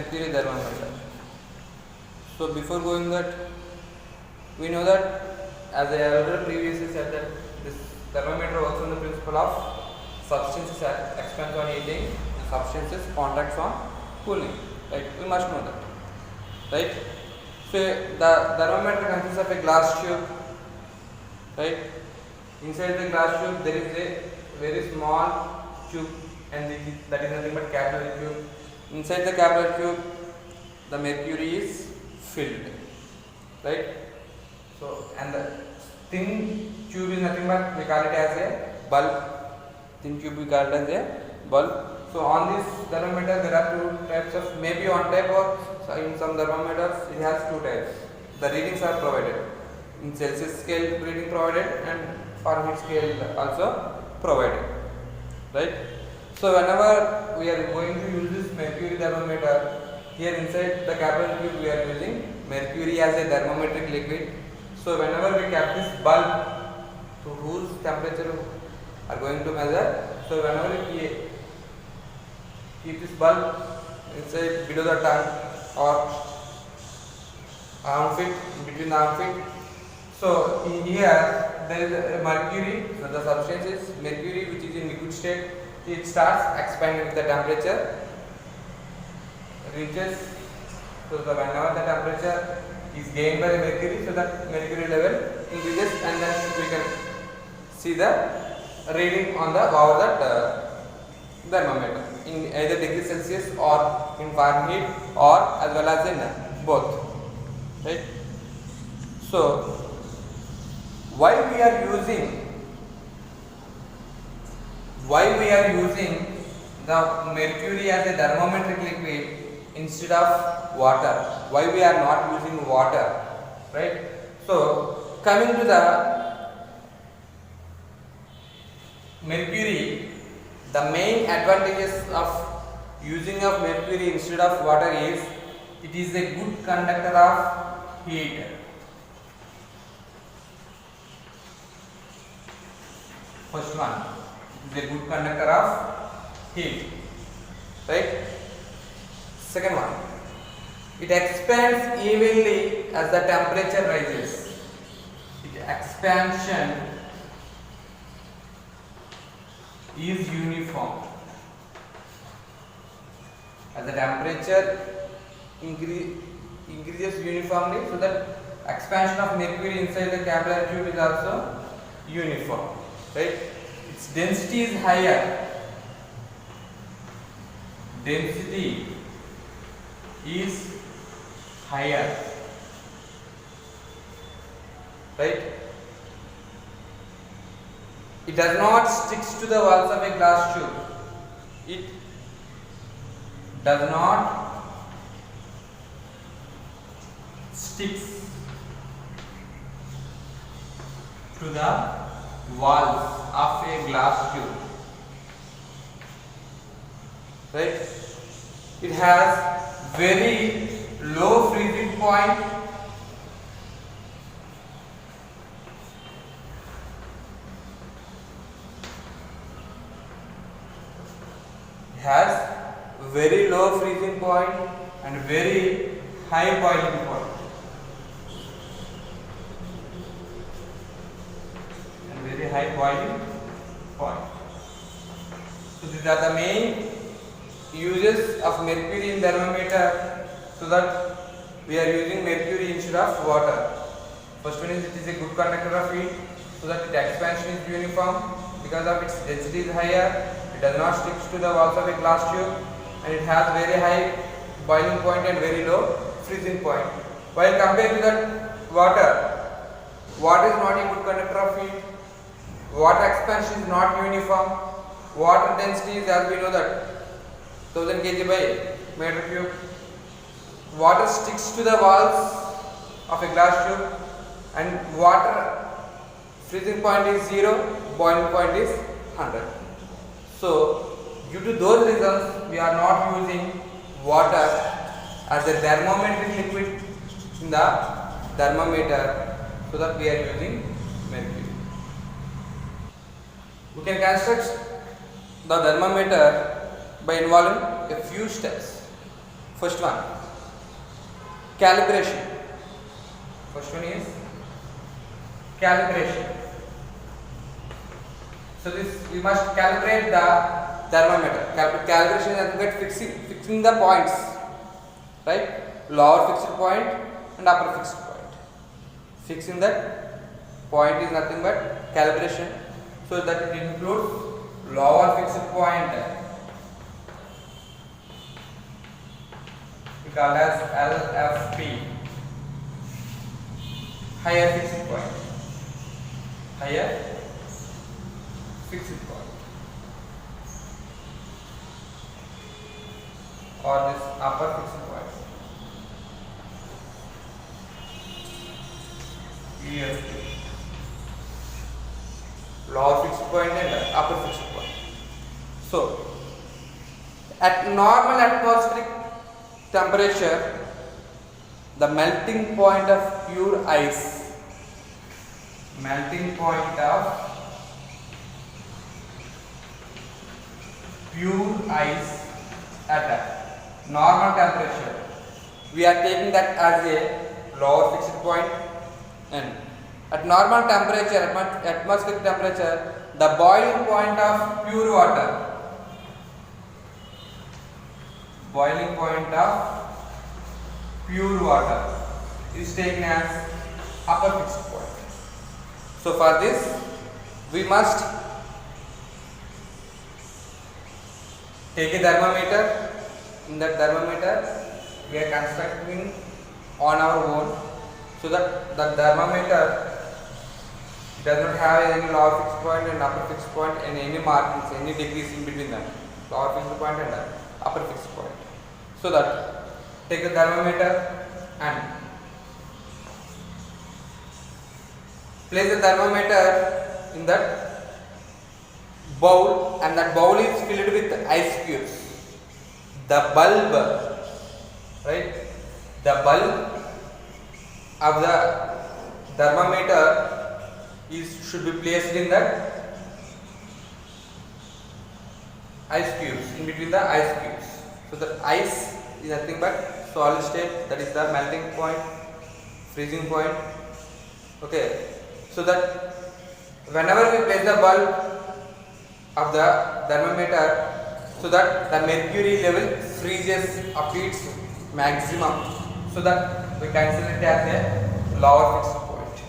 mercury thermometer. So before going that, we know that as I already previously said that this thermometer works on the principle of substances expands on heating, substances contracts on cooling. Right? We must know that. Right? So the thermometer consists of a glass tube. Right? Inside the glass tube there is a very small tube, and that is nothing but capillary tube. Inside the capillary tube the mercury is filled. Right? So and the thin tube is nothing but we call it as a bulb. Thin tube we call it as a bulb. So on this thermometer there are two types of, maybe one type, or in some thermometers it has two types. The readings are provided in Celsius scale, reading provided, and Fahrenheit scale also provided. Right? So whenever we are going to use this mercury thermometer, here inside the capillary tube we are using mercury as a thermometric liquid. So whenever we cap this bulb, to whose temperature are going to measure, so whenever we keep this bulb inside below the tongue or armpit, in between the armpit, so in here there is a mercury, so the substance is mercury which is in liquid state. It starts expanding with the temperature reaches, so the whenever the temperature is gained by the mercury, so that mercury level increases, and then we can see the reading on the over that thermometer in either degree Celsius or in Fahrenheit, or as well as in both. Right? So why we are using the mercury as a thermometric liquid instead of water? Why we are not using water? Right? So coming to the mercury, the main advantages of using of mercury instead of water is it is a good conductor of heat. First one, it is a good conductor of heat. Right? Second one, it expands evenly as the temperature rises. Its expansion is uniform. As the temperature increases uniformly, so that expansion of mercury inside the capillary tube is also uniform. Right? Its density is higher. Density is higher. Right? It does not stick to the walls of a glass tube. It does not stick to the walls of a glass tube. Right? It has very low freezing point. It has very low freezing point and very high boiling point. And very high boiling point. So these are the main uses of mercury in thermometer, so that we are using mercury instead of water. First one is it is a good conductor of heat, so that its expansion is uniform because of its density is higher. It does not stick to the walls of a glass tube, and it has very high boiling point and very low freezing point. While compared to that water is not a good conductor of heat. Water expansion is not uniform. Water density is, as we know, that 1000 kg by meter cube. Water sticks to the walls of a glass tube, and water freezing point is 0, boiling point is 100. So due to those reasons, we are not using water as a thermometric liquid in the thermometer, so that we are using mercury. We can construct the thermometer by involving a few steps. First one, calibration. First one is calibration. So this we must calibrate the thermometer. Calibration is nothing but fixing the points, right? Lower fixed point and upper fixed point. Fixing that point is nothing but calibration. So that it includes lower fixed point, we call as LFP, higher fixed point, higher fixed point, or this upper fixed point, EFP, lower fixed point and upper fixed point. So at normal atmospheric temperature, the melting point of pure ice, melting point of pure ice at a normal temperature, we are taking that as a lower fixed point, and at normal temperature, atmospheric temperature, the boiling point of pure water, boiling point of pure water is taken as upper fixed point. So for this we must take a thermometer. In that thermometer we are constructing on our own, so that the thermometer does not have any lower fixed point and upper fixed point and any markings, any degrees in between them, lower fixed point and upper fixed point. So that take the thermometer and place the thermometer in that bowl, and that bowl is filled with ice cubes. The bulb, right? The bulb of the thermometer should be placed in that ice cubes, in between the ice cubes. So the ice is nothing but solid state, that is the melting point, freezing point. Okay, so that whenever we place the bulb of the thermometer, so that the mercury level freezes up to its maximum, so that we consider it as a lower fixed point,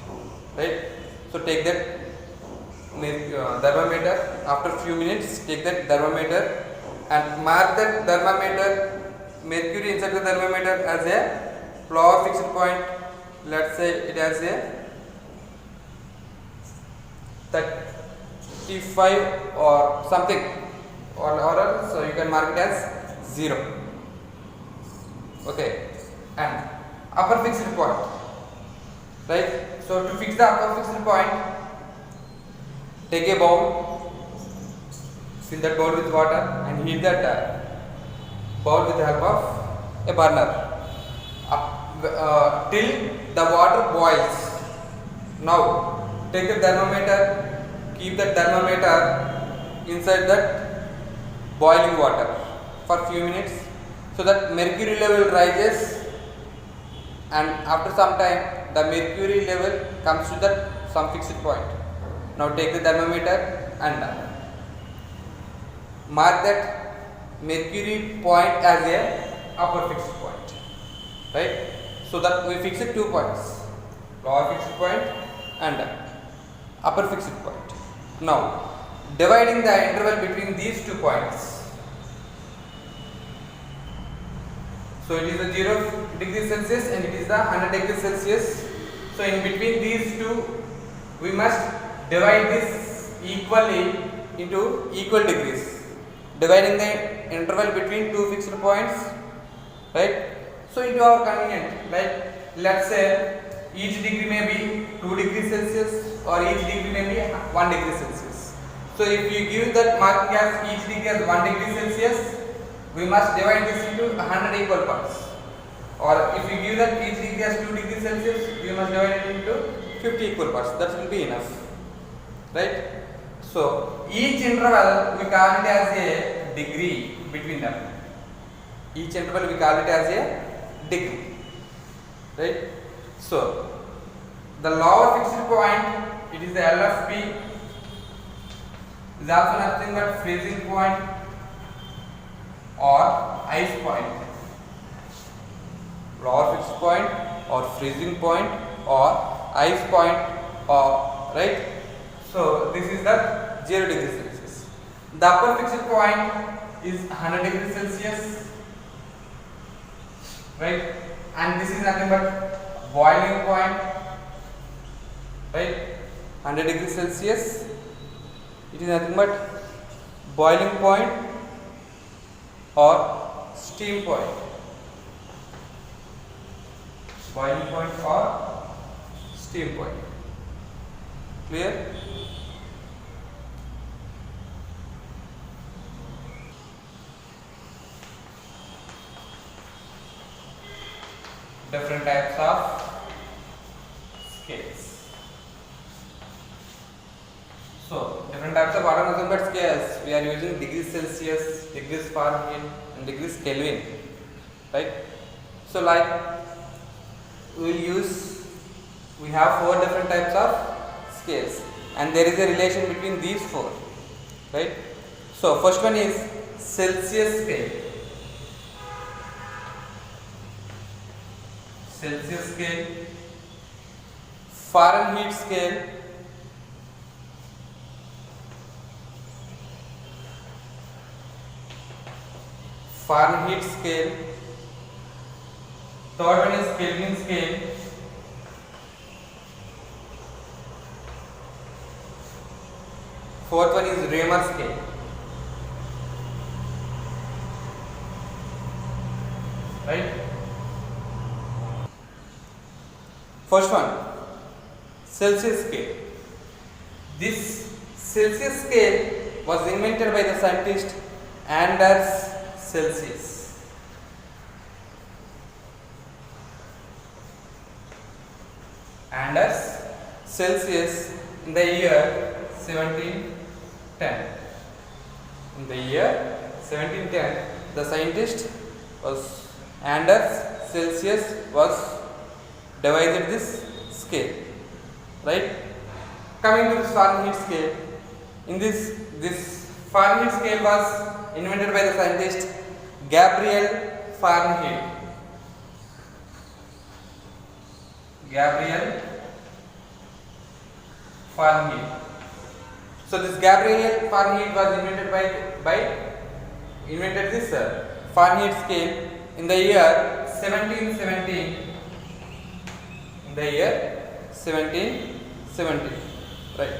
right? So take that thermometer, after few minutes take that thermometer and mark that thermometer, mercury inside the thermometer as a lower fixed point. Let's say it has a 35 or something, or else so you can mark it as 0. Okay, and upper fixed point, right? So to fix the upper fixed point, take a bowl, fill that bowl with water and heat that bowl with the help of a burner till the water boils. Now take the thermometer, keep the thermometer inside that boiling water for few minutes, so that mercury level rises, and after some time the mercury level comes to that some fixed point. Now take the thermometer and mark that mercury point as a upper fixed point, right? So that we fix it 2 points, lower fixed point and upper fixed point. Now dividing the interval between these 2 points, so it is the 0 degrees Celsius and it is the 100 degrees Celsius. So in between these two we must divide this equally into equal degrees, dividing the interval between 2 fixed points, right? So into our convenient, like let's say each degree may be 2 degrees Celsius or each degree may be 1 degree Celsius. So if you give that marking as each degree as 1 degree Celsius, we must divide this into 100 equal parts. Or if you give that each degree as 2 degrees Celsius, we must divide it into 50 equal parts. That will be enough, right? So each interval we call it as a degree between them. each interval we call it as a degree, right? So the lower fixed point, it is the LFP, is also nothing but freezing point or ice point. Lower fixed point or freezing point or ice point, or right? So this is the 0 degree Celsius. The upper fixed point is 100 degrees Celsius, right? And this is nothing but boiling point, right? 100 degrees Celsius, it is nothing but boiling point or steam point. Boiling point or steam point. Clear? Different types of scales. So different types of water nothing but scales. We are using degrees Celsius, degrees Fahrenheit, and degrees Kelvin, right? So like we have 4 different types of scales, and there is a relation between these 4, right? So first one is Celsius scale. Celsius scale, Fahrenheit scale, Fahrenheit scale. Third one is Kelvin scale. Fourth one is Raymer scale. Right? First one, Celsius scale. This Celsius scale was invented by the scientist Anders Celsius. Anders Celsius in the year 1710. In the year 1710, the scientist was Anders Celsius was devised this scale, right? Coming to this Fahrenheit scale, in this Fahrenheit scale was invented by the scientist Gabriel Fahrenheit. Gabriel Fahrenheit. So this Gabriel Fahrenheit was invented this Fahrenheit scale in the year 1717. In the year 1717, right?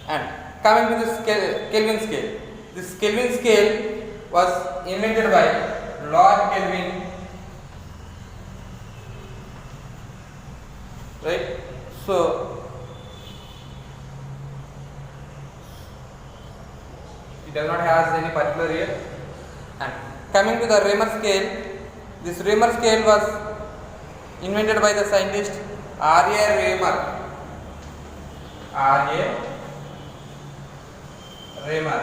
And coming to this Kelvin scale. This Kelvin scale was invented by Lord Kelvin, right? So it does not have any particular year. And coming to the Raymer scale, this Raymer scale was invented by the scientist R.A. Raymer. R.A. Raymer.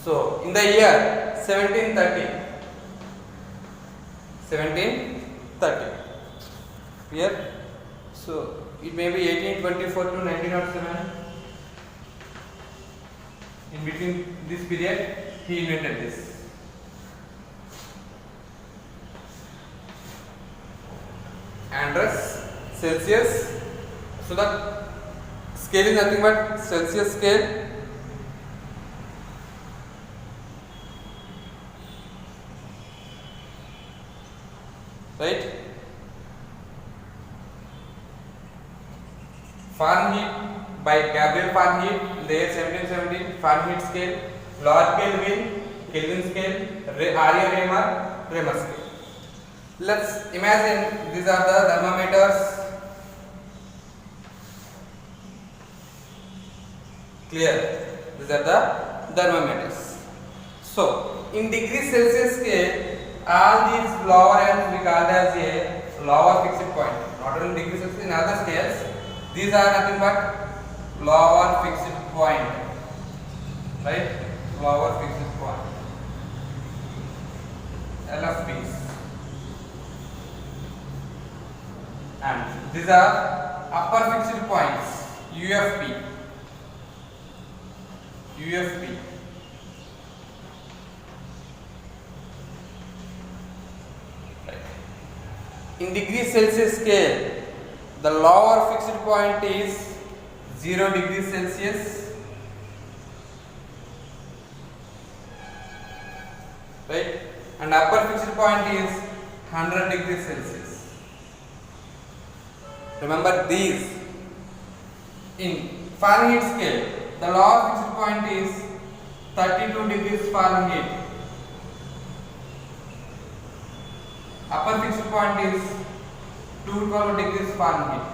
So in the year 1730. 1730. Here. So it may be 1824 to 1907. In between this period, he invented this. Anders Celsius. So the scale is nothing but Celsius scale. Right? Fahrenheit by Gabriel Fahrenheit in the year 1717, Fahrenheit scale, Lord Kelvin, Kelvin scale, R.A. Raymer, Raymer scale. Let's imagine these are the thermometers. Clear? These are the thermometers. So, in degree Celsius scale, all these lower ends we call as a lower fixed point. Not only degree Celsius, in other scales, these are nothing but lower fixed point. Right? Lower fixed point. LFP. these are upper fixed points, UFP. In degrees Celsius scale, the lower fixed point is 0 degrees Celsius, right, and upper fixed point is 100 degrees Celsius. Remember these. In Fahrenheit scale, the lower fixed point is 32 degrees Fahrenheit. Upper fixed point is 212 degrees Fahrenheit.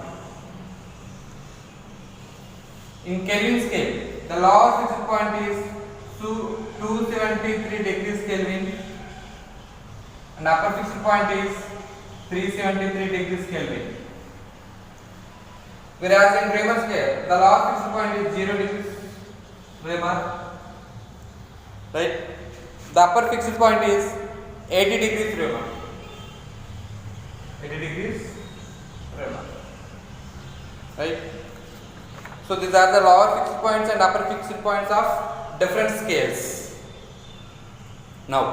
In Kelvin scale, the lower fixed point is 273 degrees Kelvin and upper fixed point is 373 degrees Kelvin. Whereas in Reaumur scale, the lower fixed point is 0 degrees Reaumur, right? The upper fixed point is 80 degrees Reaumur. 80 degrees Reaumur, right? So these are the lower fixed points and upper fixed points of different scales. Now,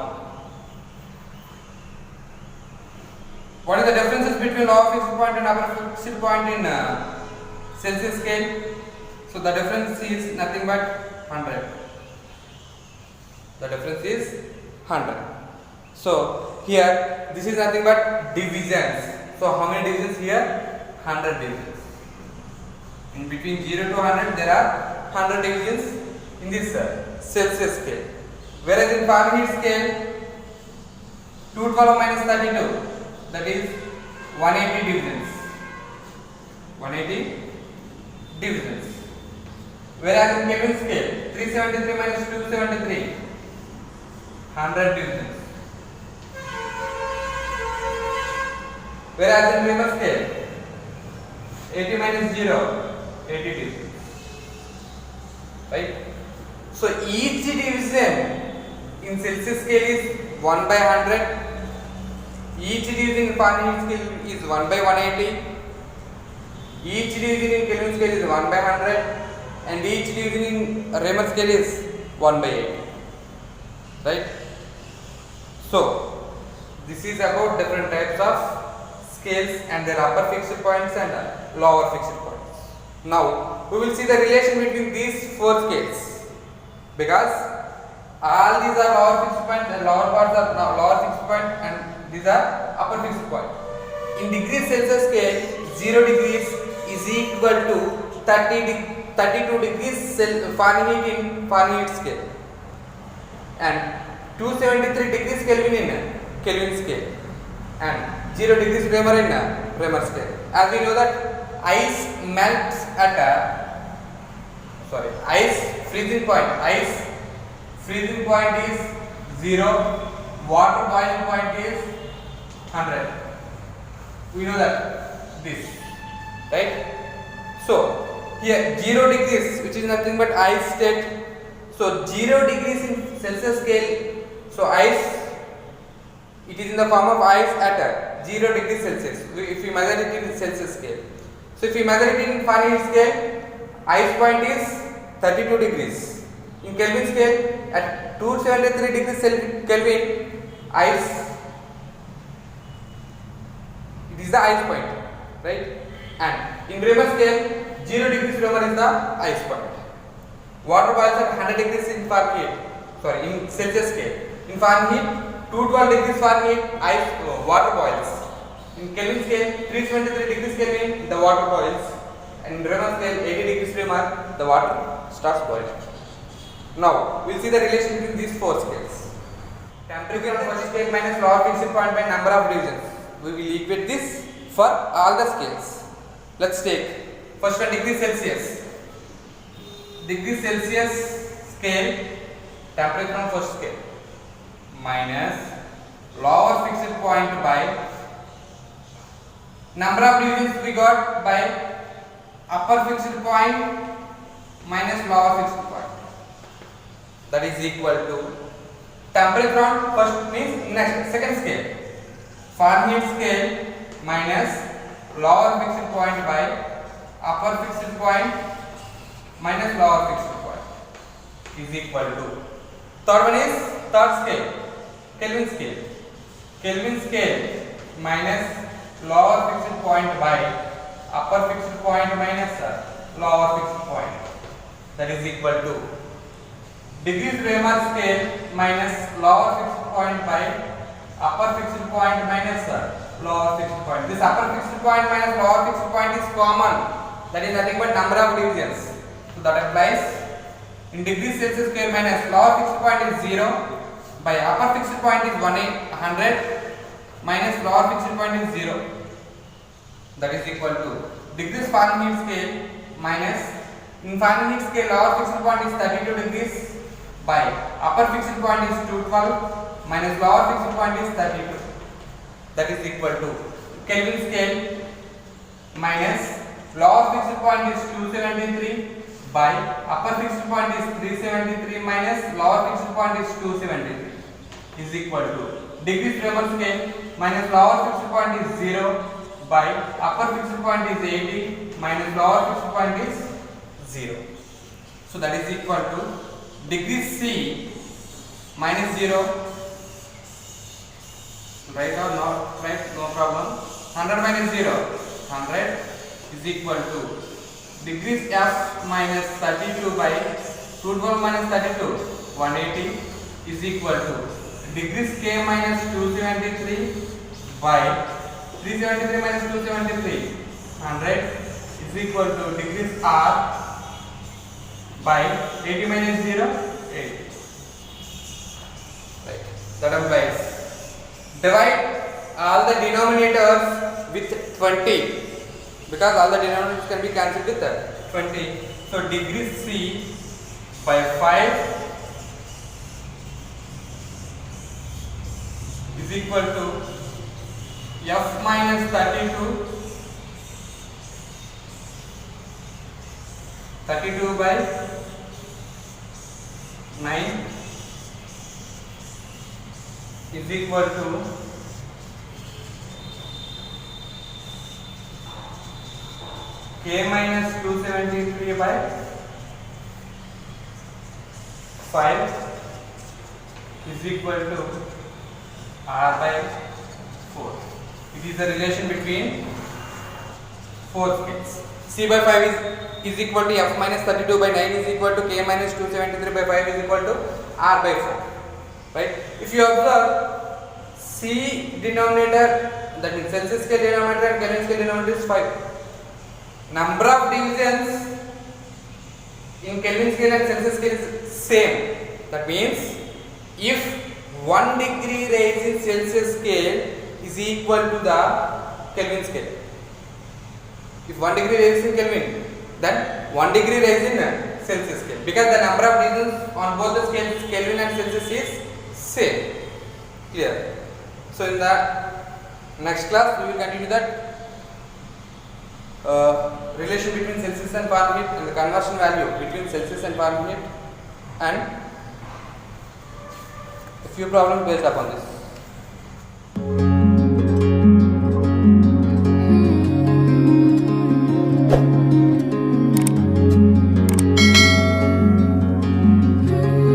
what is the differences between lower fixed point and upper fixed point in Celsius scale? So the difference is nothing but 100. The difference is 100. So here this is nothing but divisions. So how many divisions here? 100 divisions. In between 0 to 100 there are 100 divisions in this Celsius scale. Whereas in Fahrenheit scale, 212 minus 32, that is 180 divisions. 180 divisions. Whereas in Kelvin scale, 373 minus 273, 100 divisions. Whereas in Reaumur scale, 80 minus 0, 80 divisions. Right? So each division in Celsius scale is 1 by 100. Each division in Fahrenheit scale is 1 by 180. Each division in Kelvin scale is 1 by 100. And each division in Reaumur scale is 1 by 80. Right? So this is about different types of scales and their upper fixed points and lower fixed points. Now we will see the relation between these four scales, because all these are lower fixed point and lower parts are lower fixed point and these are upper fixed point. In degrees Celsius scale, 0 degrees is equal to 32 degrees Fahrenheit in Fahrenheit scale and 273 degrees Kelvin in Kelvin scale and 0 degrees Reaumur in Reaumur scale. As we know that ice melts at ice freezing point is 0, water boiling point is 100. We know that this, right? So here 0 degrees, which is nothing but ice state. So 0 degrees in Celsius scale, so ice, it is in the form of ice at 0 degrees Celsius. If we measure it in Celsius scale. So if we measure it in Fahrenheit scale, ice point is 32 degrees. In Kelvin scale, at 273 degrees Kelvin, ice, it is the ice point, right? And in Reaumur scale, 0 degrees Reaumur is the ice point. Water boils at 100 degrees in Fahrenheit, in Celsius scale. In Fahrenheit, 212 degrees Fahrenheit, water boils. In Kelvin scale, 373 degrees Kelvin, the water boils. And in Reaumur scale, 80 degrees Reaumur, the water starts boiling. Now, we will see the relation between these four scales. Temperature on first scale minus lower fixed point by number of divisions. We will equate this for all the scales. Let's take first one, degrees Celsius. Degrees Celsius scale, temperature on first scale minus lower fixed point by number of divisions we got by upper fixed point minus lower fixed point. That is equal to temperature on first means next second scale, Fahrenheit scale minus lower fixed point by upper fixed point minus lower fixed point is equal to. Third one is third scale, Kelvin scale. Kelvin scale minus lower fixed point by upper fixed point minus lower fixed point, that is equal to degrees Reaumur scale minus lower fixed point by upper fixed point minus lower fixed point. This upper fixed point minus lower fixed point is common, that is nothing but number of divisions. So that applies. In degrees Celsius scale minus lower fixed point is 0 by upper fixed point is 100 minus lower fixed point is 0, that is equal to degrees Fahrenheit scale minus, in Fahrenheit scale lower fixed point is 32 degrees by upper fixed point is 212 minus lower fixed point is 32, that is equal to Kelvin scale minus lower fixed point is 273 by upper fixed point is 373 minus lower fixed point is 273 is equal to degrees Reaumur scale minus lower fixed point is 0 by upper fixed point is 80 minus lower fixed point is 0. So that is equal to degrees C minus 0, right or not, right, no problem. 100 minus 0, 100 is equal to degrees F minus 32 by 212 minus 32, 180 is equal to degrees K minus 273 by 373 minus 273, 100 is equal to degrees R by 80 minus 0, 80. Right. That applies. Divide all the denominators with 20, because all the denominators can be cancelled with 20. So degrees C by 5 is equal to F minus 32 by 9 is equal to K minus 273 by 5 is equal to R by 4. It is the relation between 4 scales. C by 5 is equal to F minus 32 by 9 is equal to K minus 273 by 5 is equal to R by 4. Right? If you observe, C denominator, that means Celsius scale denominator and Kelvin scale denominator is 5. Number of divisions in Kelvin scale and Celsius scale is same. That means if 1 degree rise in Celsius scale is equal to the Kelvin scale. If 1 degree rise in Kelvin, then 1 degree rise in Celsius scale, because the number of divisions on both the scales Kelvin and Celsius is same. Clear? So in the next class we will continue that relation between Celsius and Fahrenheit and the conversion value between Celsius and Fahrenheit, and a few problems based upon this.